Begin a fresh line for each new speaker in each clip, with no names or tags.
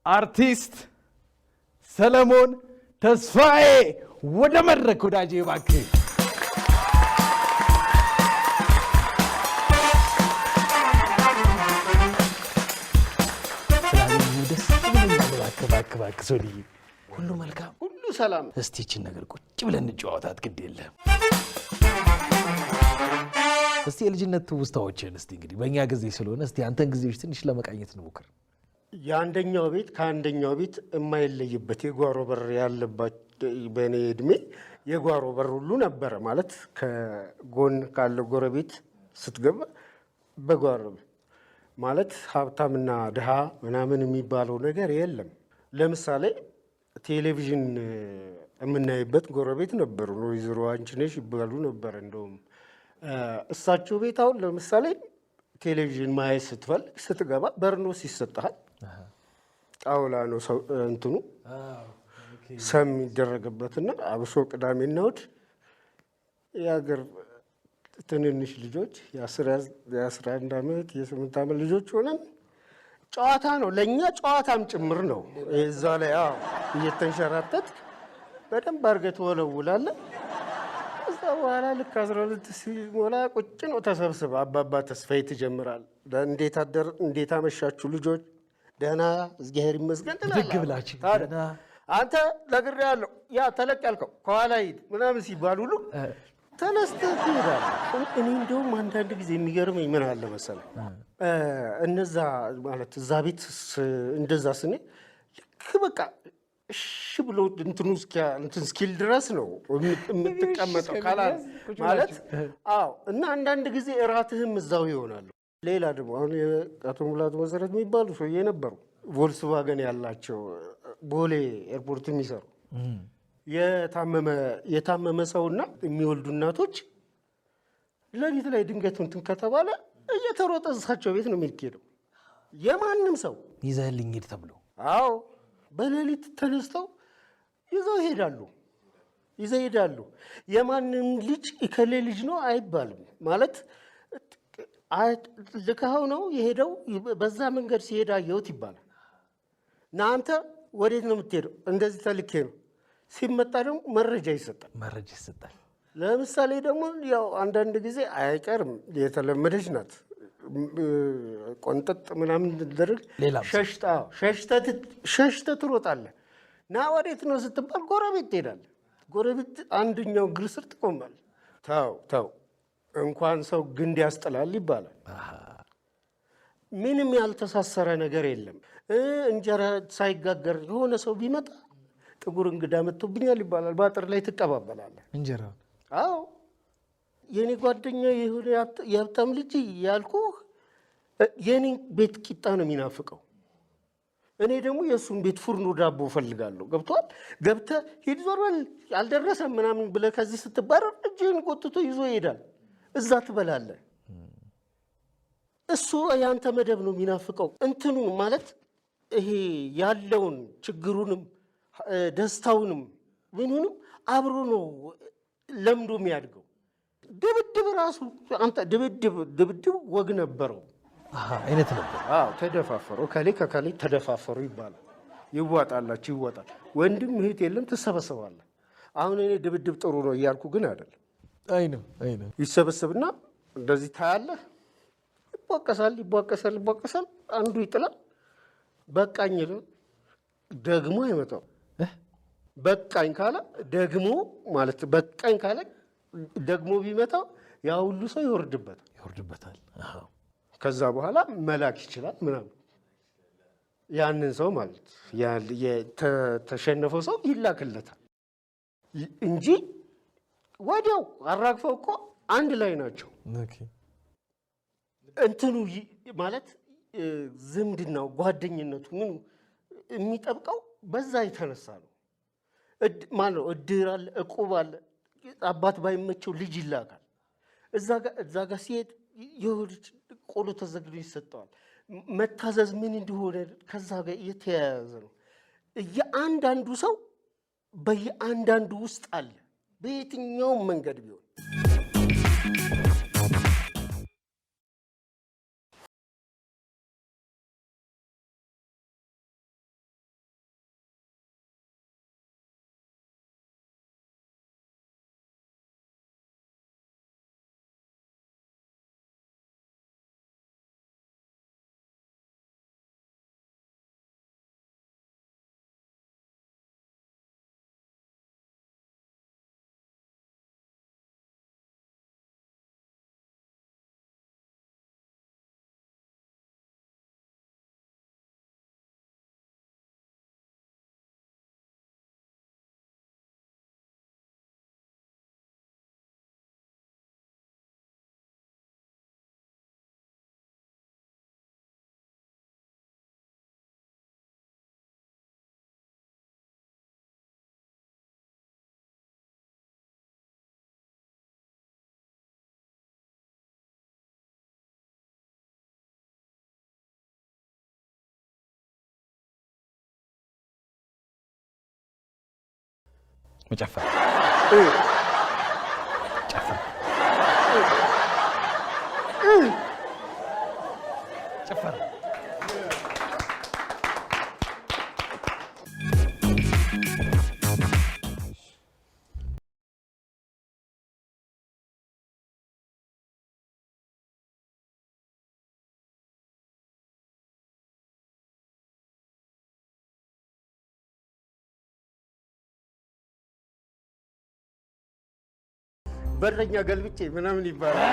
አርቲስት ሰለሞን ተስፋዬ ወደ መድረክ ወዳጄ እባክህ። እባክህ ሶልዬ፣ ሁሉ መልካም፣
ሁሉ ሰላም።
እስቲ ይህችን ነገር ቁጭ ብለን እንጨዋታት፣ ግድ የለም። እስቲ የልጅነት ትውስታዎችን እስቲ እንግዲህ በእኛ ጊዜ ስለሆነ እስቲ አንተን ጊዜዎች ትንሽ ለመቃኘት እንሞክር።
የአንደኛው ቤት ከአንደኛው ቤት የማይለይበት የጓሮ በር ያለባት በእኔ እድሜ የጓሮ በር ሁሉ ነበረ። ማለት ከጎን ካለ ጎረቤት ስትገባ በጓሮ ማለት ሀብታምና ድሃ ምናምን የሚባለው ነገር የለም። ለምሳሌ ቴሌቪዥን የምናይበት ጎረቤት ነበሩ። ወይዘሮ አንችነሽ ይባሉ ነበር። እንደውም እሳቸው ቤት አሁን ለምሳሌ ቴሌቪዥን ማየት ስትፈልግ ስትገባ በርኖስ ይሰጥሃል። ጣውላ ነው ሰው እንትኑ ሰም የሚደረግበትና አብሶ ቅዳሜና እሑድ የሀገር ትንንሽ ልጆች የ11 ዓመት የ8 ዓመት ልጆች ሆነን ጨዋታ ነው፣ ለእኛ ጨዋታም ጭምር ነው። እዛ ላይ እየተንሸራተት በደንብ አድርገህ ትወለውላለህ። ከዛ በኋላ ልክ 12 ሲሞላ ቁጭ ነው ተሰብስበ አባባ ተስፋዬ ትጀምራል። እንዴት አመሻችሁ ልጆች? ደህና እግዚአብሔር ይመስገን
ትላለህ።
አንተ ነግሬሃለሁ፣ ያ ተለቅ ያልከው ከኋላ ሂድ ምናምን ሲባል ሁሉ ተነስተህ ትሄዳለህ። እኔ እንደውም አንዳንድ ጊዜ የሚገርመኝ ምን አለ መሰለህ፣ እነዛ ማለት እዛ ቤት እንደዛ ስኔ ልክ በቃ እሺ ብሎ እንትን እስኪል ድረስ ነው የምትቀመጠው ማለት አዎ። እና አንዳንድ ጊዜ እራትህም እዛው ይሆናሉ። ሌላ ደግሞ አሁን አቶ ሙላቱ መሰረት የሚባሉ ሰውዬ ነበሩ፣ ቮልስዋገን ያላቸው ቦሌ ኤርፖርት የሚሰሩ የታመመ ሰውና የሚወልዱ እናቶች ሌሊት ላይ ድንገት እንትን ከተባለ እየተሮጠ እሳቸው ቤት ነው የሚሄደው። የማንም ሰው
ይዘህልኝ ሂድ ተብሎ
አዎ፣ በሌሊት ተነስተው ይዘው ይሄዳሉ። የማንም ልጅ እከሌ ልጅ ነው አይባልም። ማለት ልከኸው ነው የሄደው፣ በዛ መንገድ ሲሄድ አየሁት ይባላል። እና አንተ ወዴት ነው የምትሄደው? እንደዚህ ተልኬ ነው። ሲመጣ ደግሞ መረጃ ይሰጣል። ለምሳሌ ደግሞ ያው አንዳንድ ጊዜ አይቀርም፣ የተለመደች ናት። ቆንጠጥ ምናምን ደረግ ሸሽተህ ትሮጣለህ። ና ወዴት ነው ስትባል ጎረቤት ትሄዳለህ። ጎረቤት አንደኛው እግር ስር ትቆማለህ። ተው እንኳን ሰው ግንድ ያስጥላል ይባላል። ምንም ያልተሳሰረ ነገር የለም። እንጀራ ሳይጋገር የሆነ ሰው ቢመጣ ጥቁር እንግዳ መጥቶብኛል ይባላል። በአጥር ላይ ትቀባበላለህ እንጀራ። አዎ የኔ ጓደኛ የሆነ የሀብታም ልጅ ያልኩህ የኔ ቤት ቂጣ ነው የሚናፍቀው። እኔ ደግሞ የእሱን ቤት ፉርኖ ዳቦ እፈልጋለሁ። ገብቶሃል? ገብተህ ሂድ ዞር በል አልደረሰም ምናምን ብለህ ከዚህ ስትባረር እጅህን ጎትቶ ይዞ ይሄዳል። እዛ ትበላለህ። እሱ ያንተ መደብ ነው የሚናፍቀው። እንትኑ ማለት ይሄ ያለውን ችግሩንም ደስታውንም ምኑንም አብሮ ነው ለምዶ የሚያድገው። ድብድብ ራሱ አንተ ድብድብ ወግ ነበረው
አይነት ነበር።
አዎ ተደፋፈሩ፣ ከከሌ ተደፋፈሩ ይባላል። ይዋጣል። ወንድም እህት የለም ትሰበሰባለህ። አሁን እኔ ድብድብ ጥሩ ነው እያልኩ ግን አይደለም። አይንም ይሰበሰብና እንደዚህ ታያለህ። ይቧቀሳል። አንዱ ይጥላል። በቃኝ ደግሞ አይመጣው። በቃኝ ካለ ደግሞ ማለት በቃኝ ካለ ደግሞ ቢመታው ያ ሁሉ ሰው ይወርድበታል። ከዛ በኋላ መላክ ይችላል ምናምን ያንን ሰው ማለት የተሸነፈው ሰው ይላክለታል እንጂ ወዲያው አራግፈው እኮ አንድ ላይ ናቸው። እንትኑ ማለት ዝምድናው ጓደኝነቱ ምኑ የሚጠብቀው በዛ የተነሳ ነው። ማለት እድር አለ፣ እቁብ አለ። አባት ባይመቸው ልጅ ይላካል። እዛ ጋር ሲሄድ የሆነች ቆሎ ተዘግዶ ይሰጠዋል። መታዘዝ ምን እንደሆነ ከዛ ጋር የተያያዘ ነው። የአንዳንዱ ሰው በየአንዳንዱ ውስጥ አለ፣ በየትኛውም መንገድ ቢሆን
መጨፈር ጨፈር ጨፈር
በረኛ ገልብጬ ምናምን ይባላል።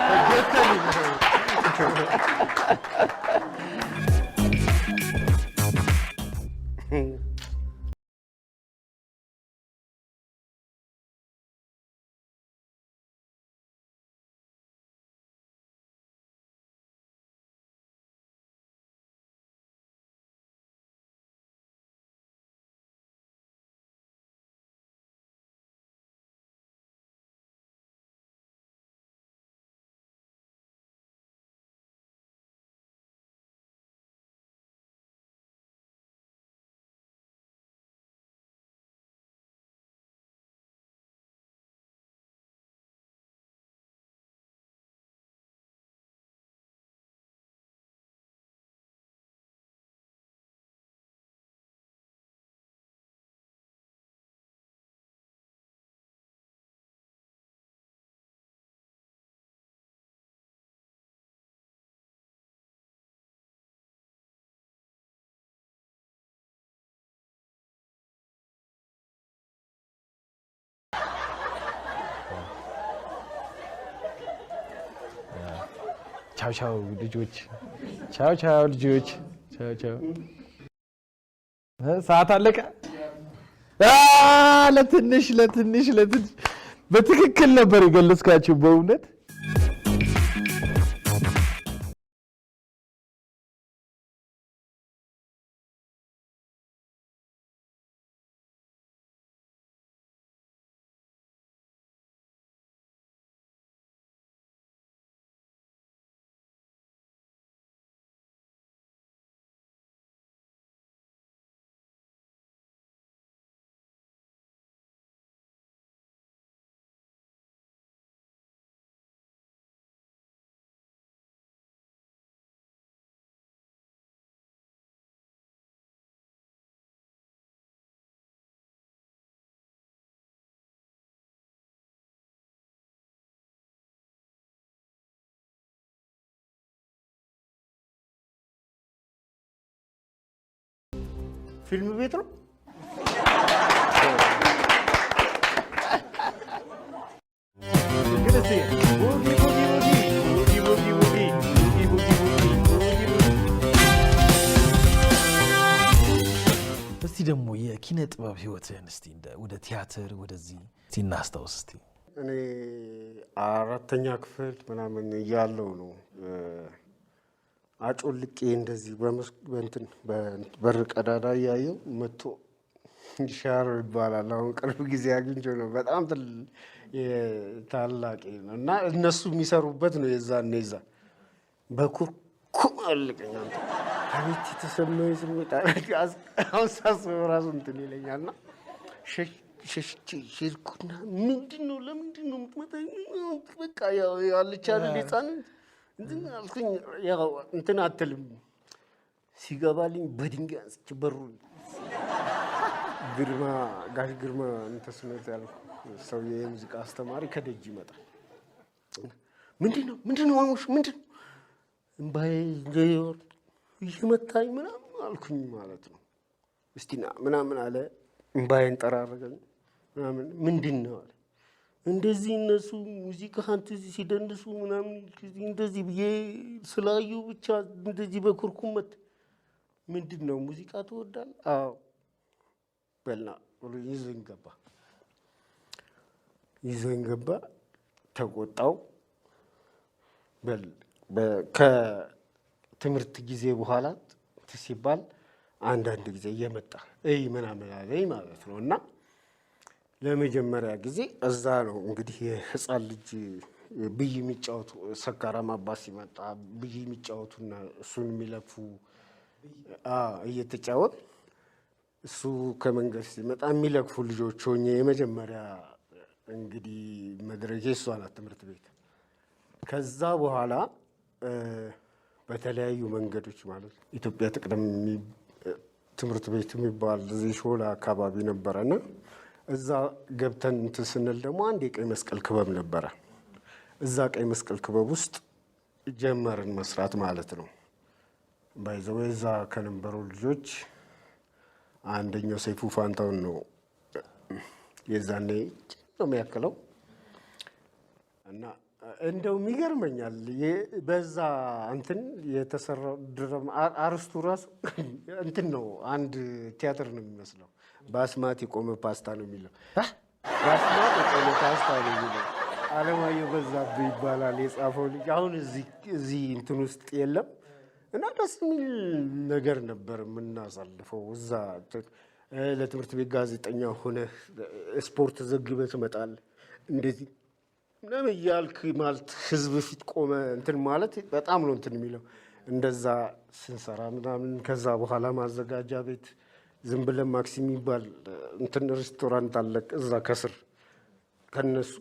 ቻው ቻው ልጆች፣ ቻው ቻው ልጆች፣ ቻው ቻው። ሰዓት አለቀ። ለትንሽ በትክክል ነበር የገለጽካችሁ በእውነት።
ፊልም ቤት ነው።
እስቲ ደግሞ የኪነ ጥበብ ህይወትህን እስቲ ወደ ቲያትር ወደዚህ እስቲ እናስታውስ እስቲ።
እኔ አራተኛ ክፍል ምናምን እያለሁ ነው አጮልቄ እንደዚህ በእንትን በር ቀዳዳ እያየው መጥቶ ሻሮ ይባላል። አሁን ቅርብ ጊዜ አግኝቼው ነው። በጣም ታላቅ ነው እና እነሱ የሚሰሩበት ነው። የዛኔ በኩርኩም አልቀኝ አንተ አቤት የተሰማኝ ስሜት አሁን ሳስበው እራሱ እንትን ይለኛልና ሸሽኩና ምንድን ነው ለምንድን ነው የምትመጣኝ? በቃ ያው ያለች አይደል ህፃን እንትን አልኩኝ። ያው እንትን አትልም ሲገባልኝ በድንጋይ አንስቼ በሩን ጋሽ ግርማ እንተስኖት ያልኩ ሰውዬ የሙዚቃ አስተማሪ ከደጅ ይመጣል። ምንድን ነው አሞሽ ምንድን ነው እምባዬ እንደይወር እየመታኝ ምናምን አልኩኝ ማለት ነው። እስቲና ምናምን አለ። እምባዬን ጠራረገኝ ምናምን ምንድን ነው አለ። እንደዚህ እነሱ ሙዚቃ እንደዚህ ሲደንሱ ምናምን እንደዚህ ብዬ ስላዩ ብቻ እንደዚህ በኩርኩም መት ምንድን ነው ሙዚቃ ትወዳለህ? አዎ በልና ብሎ ይዞኝ ገባ። ተቆጣው። ከትምህርት ጊዜ በኋላ ሲባል አንዳንድ ጊዜ እየመጣ ምናምን አለኝ ማለት ነው። እና ለመጀመሪያ ጊዜ እዛ ነው እንግዲህ የህፃን ልጅ ብይ የሚጫወቱ ሰካራም አባት ሲመጣ ብይ የሚጫወቱና እሱን የሚለፉ እየተጫወት እሱ ከመንገድ ሲመጣ የሚለክፉ ልጆች ሆኜ የመጀመሪያ እንግዲህ መድረኬ እሷ ናት ትምህርት ቤት። ከዛ በኋላ በተለያዩ መንገዶች ማለት ኢትዮጵያ ትቅደም ትምህርት ቤት የሚባል እዚህ ሾላ አካባቢ ነበረና እዛ ገብተን እንትን ስንል ደግሞ አንድ የቀይ መስቀል ክበብ ነበረ። እዛ ቀይ መስቀል ክበብ ውስጥ ጀመርን መስራት ማለት ነው። ባይዘው እዛ ከነበሩ ልጆች አንደኛው ሰይፉ ፋንታውን ነው። የዛኔ ነው የሚያክለው እና እንደው ይገርመኛል በዛ እንትን የተሰራው ድራማ አርስቱ ራሱ እንትን ነው። አንድ ቲያትር ነው የሚመስለው። ባስማት የቆመ ፓስታ ነው የሚለው። ባስማት የቆመ ፓስታ ነው የሚለው። አለማየሁ በዛብህ ይባላል የጻፈው ልጅ። አሁን እዚህ እንትን ውስጥ የለም እና ደስ የሚል ነገር ነበር የምናሳልፈው እዛ። ለትምህርት ቤት ጋዜጠኛ ሆነ ስፖርት ዘግበህ ትመጣለህ። እንደዚህ ምንም እያልክ ማለት ህዝብ ፊት ቆመ እንትን ማለት በጣም ነው እንትን የሚለው። እንደዛ ስንሰራ ምናምን ከዛ በኋላ ማዘጋጃ ቤት ዝም ብለን ማክሲ የሚባል እንትን ሬስቶራንት አለ እዛ ከስር። ከነሱ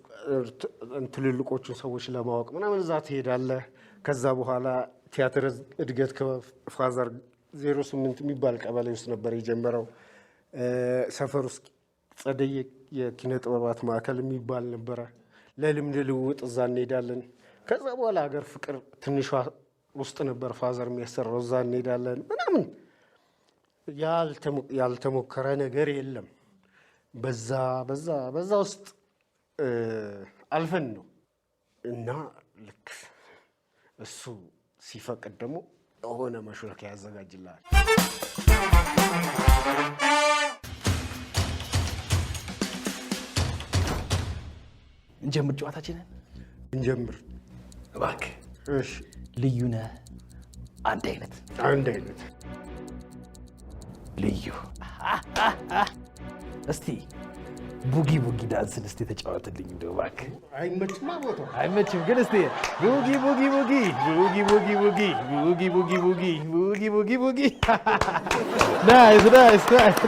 ትልልቆቹን ሰዎች ለማወቅ ምናምን እዛ ትሄዳለህ። ከዛ በኋላ ቲያትር እድገት ከፋዘር 08 የሚባል ቀበሌ ውስጥ ነበር የጀመረው። ሰፈር ውስጥ ጸደይ የኪነ ጥበባት ማዕከል የሚባል ነበረ። ለልምድ ልውውጥ እዛ እንሄዳለን። ከዛ በኋላ ሀገር ፍቅር ትንሿ ውስጥ ነበር ፋዘር የሚያሰራው፣ እዛ እንሄዳለን ምናምን። ያልተሞከረ ነገር የለም። በዛ ውስጥ አልፈን ነው እና ልክ እሱ ሲፈቅድ ደግሞ የሆነ መሾለኪያ ያዘጋጅልሃል።
እንጀምር ጨዋታችንን
እንጀምር
እባክህ።
እሺ።
ልዩ ነህ አንድ አይነት ልዩ። እስቲ ቡጊ ቡጊ ዳንስን እስቲ ተጫወትልኝ እንደው እባክህ።
አይመችማ ቦታው
አይመችም፣ ግን እስቲ ቡጊ ቡጊ ቡጊ ቡጊ ቡጊ ቡጊ ቡጊ ቡጊ ቡጊ ቡጊ ቡጊ ቡጊ። ናይስ ናይስ ናይስ።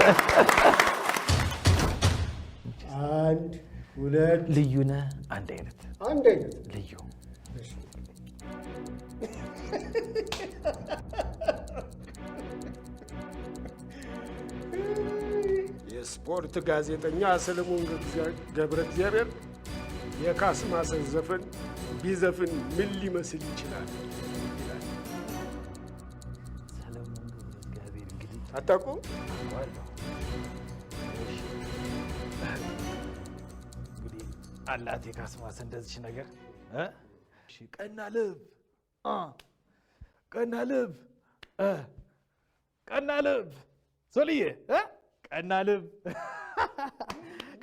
አንድ ሁለት።
ልዩ ነህ አንድ አይነት ልዩ።
የስፖርት ጋዜጠኛ ሰለሞን ገብረ እግዚአብሔር የካስማሰን ዘፈን ቢዘፍን ምን ሊመስል ይችላል?
ሰለሞን ገብረ እግዚአብሔር እንግዲህ
አታውቁም?
እንግዲህ አላት የካስማሰ እንደዚህ ነገር ቀና ልብ ቀና ልብ ቀና ልብ ሶልዬ ቀና ልብ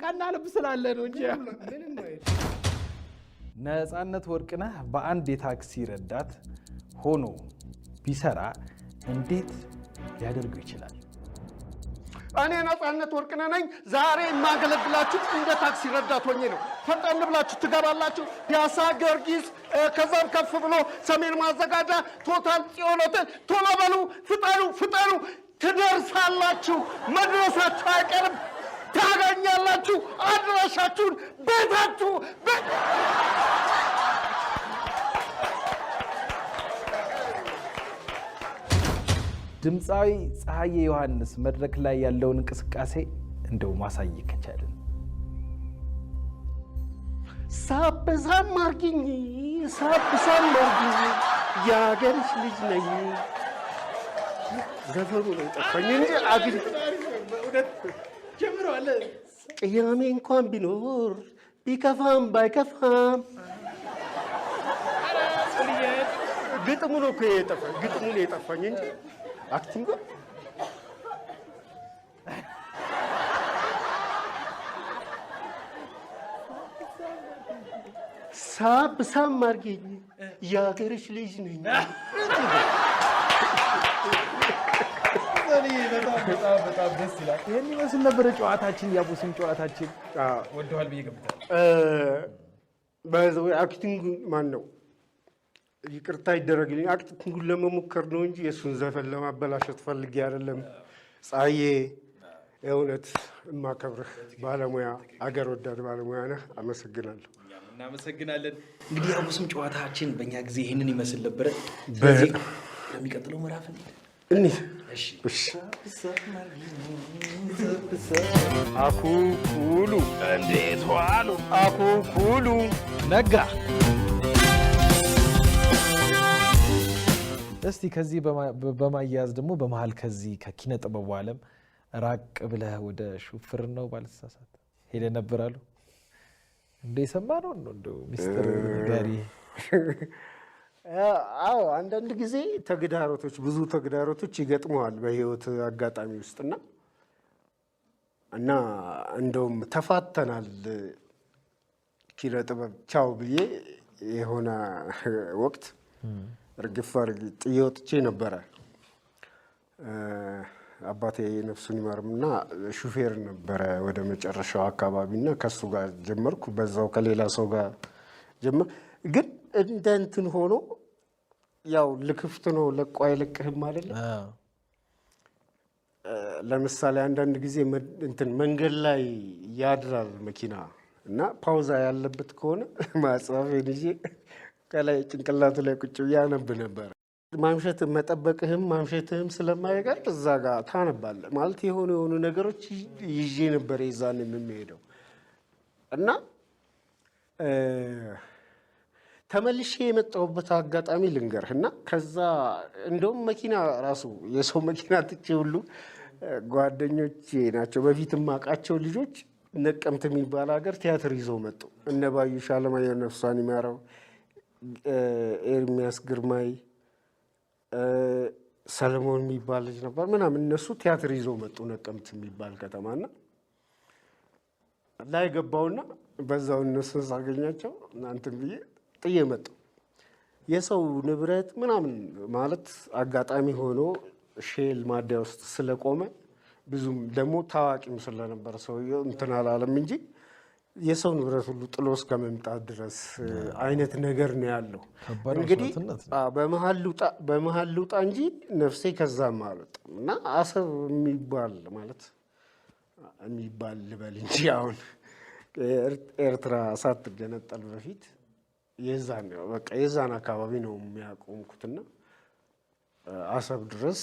ቀና ልብ ስላለ ነው እንጂ። ነፃነት ወርቅነህ በአንድ የታክሲ ረዳት ሆኖ ቢሰራ እንዴት ሊያደርገው ይችላል?
እኔ ነፃነት ወርቅነህ ነኝ። ዛሬ የማገለግላችሁ እንደ ታክሲ ረዳት ሆኜ ነው። ፈጠን ብላችሁ ትገባላችሁ። ፒያሳ ጊዮርጊስ፣ ከዛም ከፍ ብሎ ሰሜን ማዘጋጃ፣ ቶታል ጽዮን ሆቴል። ቶሎ በሉ፣ ፍጠኑ፣ ትደርሳላችሁ። መድረሳችሁ አይቀርም። ታገኛላችሁ አድራሻችሁን፣ ቤታችሁ።
ድምፃዊ ፀሐዬ ዮሐንስ መድረክ ላይ ያለውን እንቅስቃሴ እንደው ማሳየት ከቻለን።
ሳብሳም አርጊኝ የአገርሽ ልጅ ነኝ። ዘፈኑ ነው ጠፋኝ እንጂ አግኝ ጀምሯል። ቅያሜ እንኳን ቢኖር ቢከፋም ባይከፋም ግጥሙ ነው እኮ የጠፋኝ። ግጥሙ ነው የጠፋኝ እንጂ አክቲንግ ሳብሳም አርጊኝ የአገርሽ ልጅ ነኝ።
በጣም ደስ ይላል። ይህን ይመስል ነበረ ጨዋታችን፣ ያቡስም ጨዋታችን ወደኋል ብዬ ገምታለሁ።
አክቲንግ ማን ነው? ይቅርታ ይደረግልኝ። አክቲንጉን ለመሞከር ነው እንጂ የእሱን ዘፈን ለማበላሸት ፈልጌ አይደለም። ፀሐዬ የእውነት የማከብርህ ባለሙያ አገር ወዳድ ባለሙያ ነህ። አመሰግናለሁ።
እናመሰግናለን። እንግዲህ የአቡስም ጨዋታችን በእኛ ጊዜ ይህንን ይመስል ነበረ። ስለዚህ ለሚቀጥለው ምዕራፍ
እንሂድ።
አኩኩሉ እንዴት ዋሉ? አኩኩሉ ነጋ። እስቲ ከዚህ በማያያዝ ደግሞ በመሀል ከዚህ ከኪነ ጥበቡ ዓለም ራቅ ብለህ ወደ ሹፍርናው ባልተሳሳት ሄደ ነበራሉ እንደ የሰማ ነው እንደው ሚስጥር ጋሪ?
አዎ አንዳንድ ጊዜ ብዙ ተግዳሮቶች ይገጥመዋል በህይወት አጋጣሚ ውስጥና እንደውም ተፋተናል። ኪነ ጥበብ ቻው ብዬ የሆነ ወቅት እርግፍ አድርጌ ጥዬ ወጥቼ ነበረ። አባቴ ነፍሱን ይማርምና ሹፌር ነበረ ወደ መጨረሻው አካባቢና ከሱ ጋር ጀመርኩ። በዛው ከሌላ ሰው ጋር ጀመር። ግን እንደ እንትን ሆኖ ያው ልክፍት ነው ለቆ አይለቅህም አይደለም። ለምሳሌ አንዳንድ ጊዜ እንትን መንገድ ላይ ያድራል መኪና እና ፓውዛ ያለበት ከሆነ ማጽሐፌን ይዤ ከላይ ጭንቅላቱ ላይ ቁጭ ብዬ አነብ ነበር። ማምሸት መጠበቅህም ማምሸትህም ስለማይቀር እዛ ጋር ታነባለህ ማለት የሆኑ ነገሮች ይዤ ነበር የዛን የምሄደው እና ተመልሼ የመጣሁበት አጋጣሚ ልንገርህ እና ከዛ እንደውም መኪና ራሱ የሰው መኪና ትቼ ሁሉ ጓደኞቼ ናቸው በፊት የማውቃቸው ልጆች ነቀምት የሚባል ሀገር ቲያትር ይዘው መጡ። እነ ባዩሽ አለማየሁ ነፍሷን ይማረው፣ ኤርሚያስ ግርማይ፣ ሰለሞን የሚባል ልጅ ነበር ምናምን እነሱ ቲያትር ይዘው መጡ ነቀምት የሚባል ከተማና ላይ ገባውና በዛው እነሱን ሳገኛቸው እናንተም ብዬ ጥዬ መጡ። የሰው ንብረት ምናምን ማለት አጋጣሚ ሆኖ ሼል ማደያ ውስጥ ስለቆመ ብዙም ደግሞ ታዋቂም ስለነበረ ሰውየው እንትን አላለም እንጂ የሰው ንብረት ሁሉ ጥሎ እስከ መምጣት ድረስ አይነት ነገር ነው ያለው። እንግዲህ በመሀል ልውጣ እንጂ ነፍሴ ከዛም አልወጣም እና አሰብ የሚባል ልበል እንጂ አሁን ኤርትራ ሳትገነጠል በፊት የዛን አካባቢ ነው የሚያቆምኩትና አሰብ ድረስ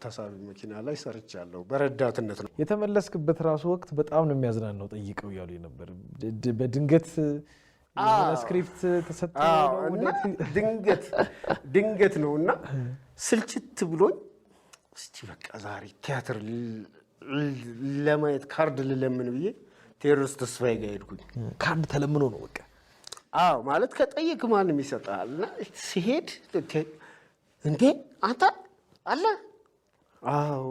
ተሳቢ መኪና ላይ ሰርቻለሁ። በረዳትነት ነው
የተመለስክበት። ራሱ ወቅት በጣም ነው የሚያዝናናው። ጠይቀው እያሉ ነበር። በድንገት ስክሪፕት ተሰጥቶ
ድንገት ነው እና ስልችት ብሎኝ እስቲ በቃ ዛሬ ቲያትር ለማየት ካርድ ልለምን ብዬ ቴዎድሮስ ተስፋዬ ጋር ሄድኩኝ።
ካርድ ተለምኖ ነው በቃ?
አዎ ማለት ከጠየቅ ማንም ይሰጣል። እና ሲሄድ እንዴ አንተ አለ? አዎ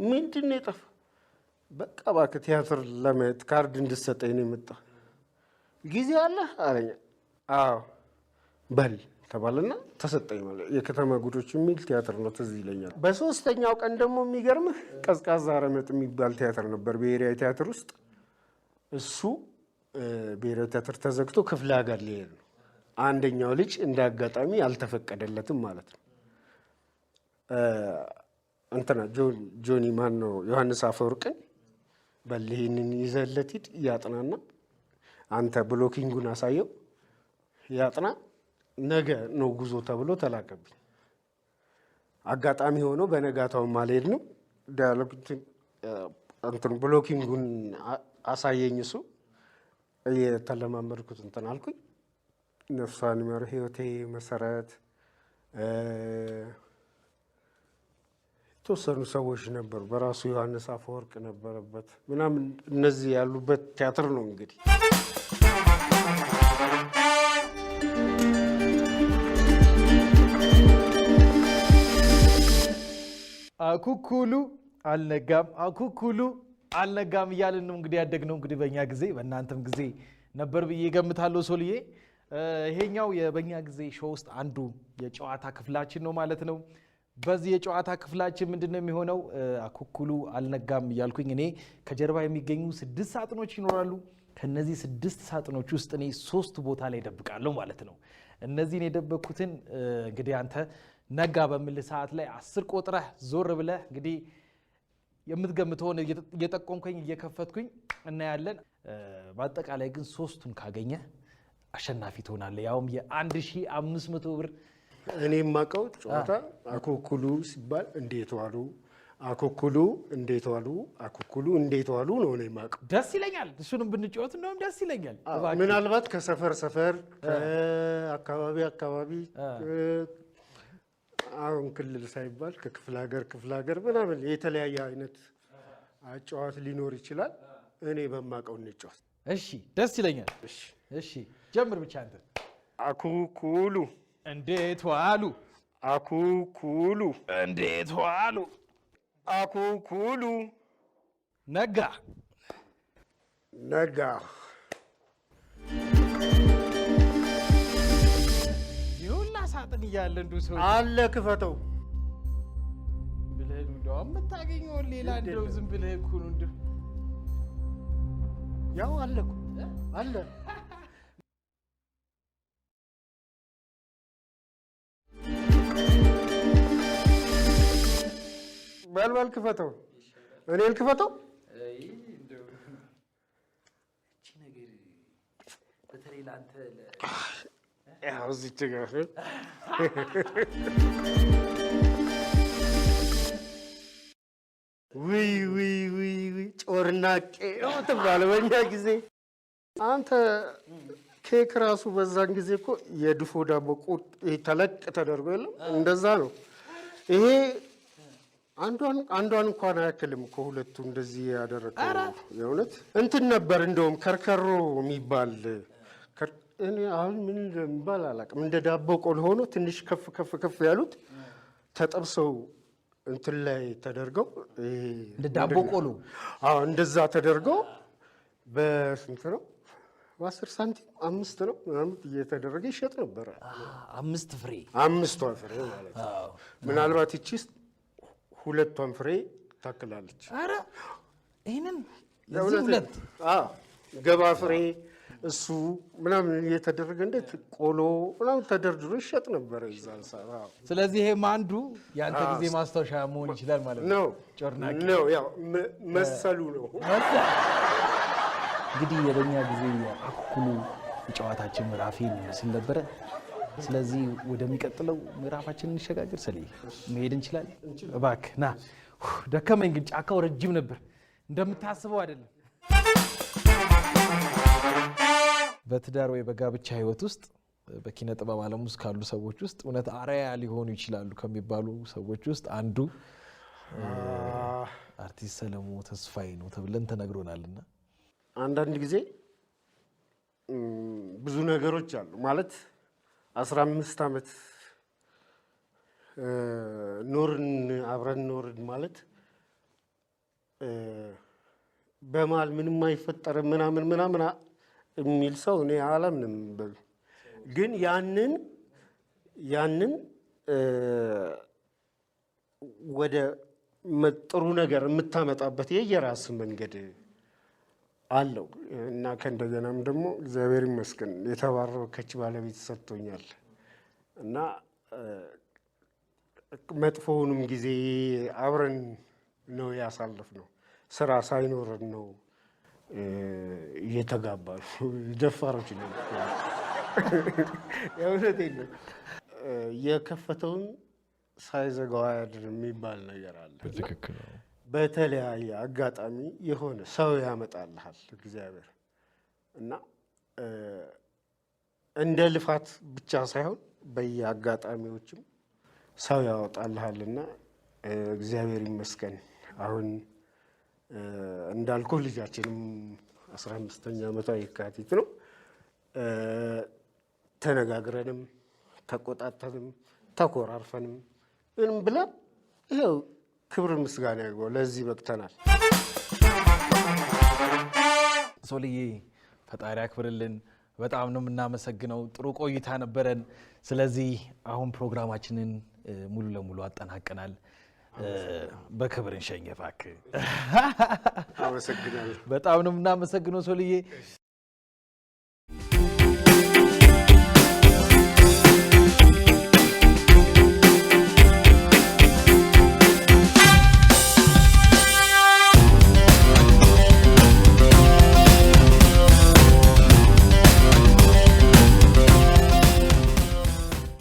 ምንድን ነው የጠፋ? በቃ እባክህ ቲያትር ለማየት ካርድ እንድሰጠኝ ነው የመጣው። ጊዜ አለ አለኝ። አዎ በል ተባለና ተሰጠኝ። ማለት የከተማ ጉዶች የሚል ቲያትር ነው ትዝ ይለኛል። በሶስተኛው ቀን ደግሞ የሚገርምህ ቀዝቃዛ ረመጥ የሚባል ቲያትር ነበር ብሔራዊ ቲያትር ውስጥ። እሱ ብሔራዊ ቲያትር ተዘግቶ ክፍለ ሀገር ሊሄድ ነው። አንደኛው ልጅ እንደ አጋጣሚ አልተፈቀደለትም ማለት ነው። እንትና ጆኒ ማን ነው ዮሐንስ አፈወርቅን በል ይሄንን ይዘህለት ሂድ ያጥናና አንተ ብሎኪንጉን አሳየው ያጥና ነገ ነው ጉዞ ተብሎ ተላከብኝ። አጋጣሚ ሆኖ በነጋታው ማልሄድ ነው ዳያሎግ እንትን ብሎኪንጉን አሳየኝ። እሱ እየተለማመድኩት እንትን አልኩኝ። ነፍሷን ይማር ህይወቴ መሰረት የተወሰኑ ሰዎች ነበሩ። በራሱ ዮሐንስ አፈወርቅ ነበረበት ምናምን እነዚህ ያሉበት ቲያትር ነው እንግዲህ።
አኩኩሉ አልነጋም አኩኩሉ አልነጋም እያልን ነው እንግዲህ ያደግነው። እንግዲህ በእኛ ጊዜ በእናንተም ጊዜ ነበር ብዬ ገምታለሁ ሶልዬ። ይሄኛው በእኛ ጊዜ ሾው ውስጥ አንዱ የጨዋታ ክፍላችን ነው ማለት ነው። በዚህ የጨዋታ ክፍላችን ምንድነው የሚሆነው? አኩኩሉ አልነጋም እያልኩኝ እኔ ከጀርባ የሚገኙ 6 ሳጥኖች ይኖራሉ። ከነዚህ 6 ሳጥኖች ውስጥ እኔ 3 ቦታ ላይ ደብቃለሁ ማለት ነው። እነዚህን የደበኩትን እንግዲህ አንተ ነጋ በሚል ሰዓት ላይ 10 ቆጥረህ ዞር ብለህ እንግዲህ የምትገምተውን እየጠቆምከኝ እየከፈትኩኝ እናያለን። በአጠቃላይ ግን 3ቱን ካገኘ አሸናፊ ትሆናለህ። ያውም የ1500 ብር
እኔ የማውቀው ጨዋታ አኩኩሉ ሲባል እንዴት ዋሉ፣ አኩኩሉ እንዴት ዋሉ፣ አኩኩሉ እንዴት ዋሉ ነው እኔ የማውቀው።
ደስ ይለኛል። እሱንም ብንጫወት እንደውም ደስ ይለኛል።
ምናልባት ከሰፈር ሰፈር አካባቢ አሁን ክልል ሳይባል ከክፍለ ሀገር ምናምን የተለያየ አይነት አጫዋት ሊኖር ይችላል። እኔ በማውቀው እንጫወት።
እሺ ደስ ይለኛል። እሺ ጀምር ብቻ አንተ።
አኩኩሉ
እንዴት ዋሉ፣
አኩኩሉ
እንዴት ዋሉ፣
አኩኩሉ
ነጋ
ነጋ
ይሁላ ሳጥን እያለ እንዱ ሰው
አለ ክፈተው
ብለህ እንደው የምታገኘው ሌላ እንደው ዝም ብለህ እኮ ነው እንደው
ያው አለ እኮ አለ። በልበል ክፈተው። እኔ ልክፈተው?
እቺ ነገር በተለይ ላንተ
ያው እዚች ጋር ውይ ጮርናቄ ነው ትባለው በእኛ ጊዜ። አንተ ኬክ ራሱ በዛን ጊዜ እኮ የድፎ ዳቦ ቁጥ ተለቅ ተደርጎ የለም እንደዛ ነው። ይሄ አንዷን እንኳን አያክልም እኮ ሁለቱ እንደዚህ ያደረገው የእውነት እንትን ነበር። እንደውም ከርከሮ የሚባል እኔ አሁን ምን እንደሚባል አላውቅም። እንደ ዳቦ ቆሎ ሆኖ ትንሽ ከፍ ያሉት ተጠብሰው እንትን ላይ ተደርገው
እንደ ዳቦ ቆሎ
እንደዛ ተደርገው በስንት ነው? በ10 ሳንቲም 5 ነው ምናምን እየተደረገ ይሸጥ ነበረ።
5 ፍሬ
5 ፍሬ ማለት ነው። ምናልባት ይቺ 2 ፍሬ ታክላለች።
አረ ይሄንን ሁለት
ገባ ፍሬ እሱ ምናምን እየተደረገ እንዴት ቆሎ ምናምን ተደርድሮ ይሸጥ ነበረ ይዛል ሰዓት።
ስለዚህ ይሄም አንዱ ያንተ ጊዜ ማስታወሻ መሆን ይችላል ማለት ነው። ጮርናቄ
ነው ያው መሰሉ ነው።
እንግዲህ የበኛ ጊዜ አኩኩሉ የጨዋታችን ምዕራፍ ይመስል ነበረ። ስለዚህ ወደሚቀጥለው ምዕራፋችን እንሸጋገር። ስለዚህ መሄድ እንችላለን። እባክህ ና። ደከመኝ ግን ጫካው ረጅም ነበር፣ እንደምታስበው አይደለም። በትዳር ወይ በጋብቻ ህይወት ውስጥ በኪነ ጥበብ ዓለም ውስጥ ካሉ ሰዎች ውስጥ እውነት አርአያ ሊሆኑ ይችላሉ ከሚባሉ ሰዎች ውስጥ አንዱ አርቲስት ሰለሞን ተስፋዬ ነው ተብለን ተነግሮናልና
አንዳንድ ጊዜ ብዙ ነገሮች አሉ ማለት 15 ዓመት አብረን ኖርን ማለት በመሀል ምንም አይፈጠርም ምናምን የሚል ሰው እኔ አላምንም። ግን ያንን ወደ ጥሩ ነገር የምታመጣበት የየራስ መንገድ አለው እና ከእንደገናም ደግሞ እግዚአብሔር ይመስገን የተባረከች ባለቤት ሰጥቶኛል እና መጥፎውንም ጊዜ አብረን ነው ያሳለፍነው። ስራ ሳይኖረን ነው እየተጋባሉ ደፋሮች ነው። የእውነቴን ነው። የከፈተውን ሳይዘጋው አያድርም የሚባል ነገር አለ።
ትክክል ነው።
በተለያየ አጋጣሚ የሆነ ሰው ያመጣልሃል እግዚአብሔር እና እንደ ልፋት ብቻ ሳይሆን በየአጋጣሚዎችም ሰው ያወጣልሃልና እግዚአብሔር ይመስገን። አሁን እንዳልኩ ልጃችንም 15ኛ ዓመቷ የካቲት ነው። ተነጋግረንም ተቆጣጠንም ተኮራርፈንም ምንም ብለን ይኸው ክብር ምስጋና ይግባው ለዚህ በቅተናል።
ሶልዬ ፈጣሪ አክብርልን። በጣም ነው የምናመሰግነው። ጥሩ ቆይታ ነበረን። ስለዚህ አሁን ፕሮግራማችንን ሙሉ ለሙሉ አጠናቀናል። በክብር እንሸኝ እባክህ።
አመሰግናለሁ።
በጣም ነው የምናመሰግነው ሶልዬ።